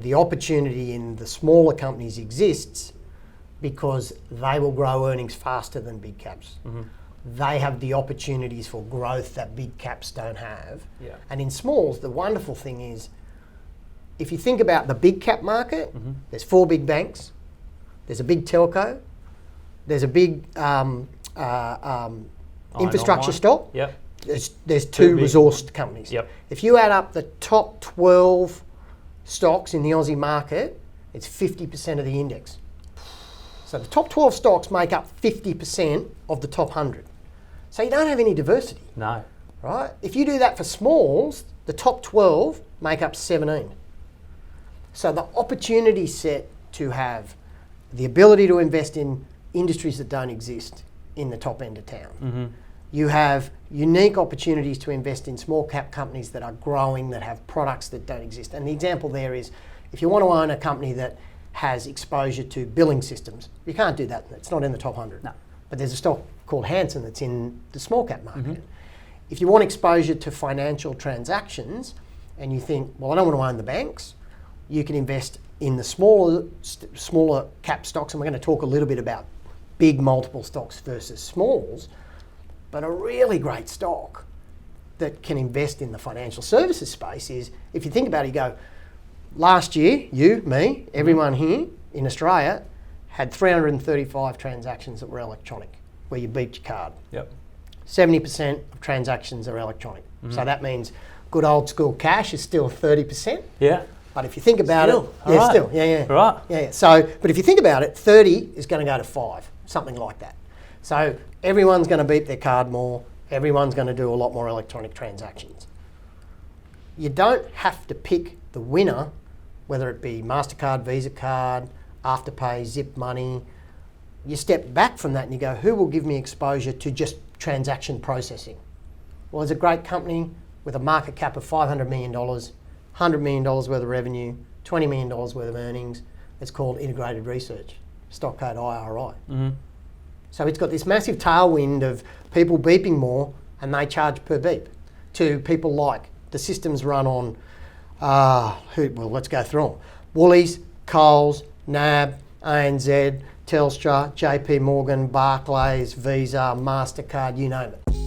the opportunity in the smaller companies exists because they will grow earnings faster than big caps. They have the opportunities for growth that big caps don't have. And in smalls, the wonderful thing is, if you think about the big cap market, there's 4 big banks, there's a big telco, there's a big infrastructure stock, there's 2 resource companies. If you add up the top 12 stocks in the Aussie market, it's 50% of the index. So the top 12 stocks make up 50% of the top 100. So you don't have any diversity. No. Right? If you do that for smalls, the top 12 make up 17. So the opportunity set to have the ability to invest in industries that don't exist in the top end of town. You have unique opportunities to invest in small cap companies that are growing, that have products that don't exist. And the example there is, if you want to own a company that has exposure to billing systems, you can't do that. It's not in the top 100. No. But there's a stock called Hansen that's in the small cap market. If you want exposure to financial transactions and you think, well, I don't want to own the banks, you can invest in the smaller cap stocks, and we're going to talk a little bit about big multiple stocks versus smalls. But a really great stock that can invest in the financial services space is, if you think about it, you go, last year, you, me, everyone here in Australia had 335 transactions that were electronic, where you beeped your card. 70% of transactions are electronic. So that means good old school cash is still 30%. But if you think about it, So, but if you think about it, 30 is going to go to 5, something like that. So everyone's going to beep their card more. Everyone's going to do a lot more electronic transactions. You don't have to pick the winner, whether it be MasterCard, Visa card, Afterpay, Zip Money. You step back from that and you go, who will give me exposure to just transaction processing? Well, there's a great company with a market cap of $500 million, $100 million worth of revenue, $20 million worth of earnings. It's called Integrated Research, stock code IRI. So it's got this massive tailwind of people beeping more, and they charge per beep, to people like the systems run on, well, let's go through them. Woolies, Coles, NAB, ANZ, Telstra, JP Morgan, Barclays, Visa, MasterCard, you name it.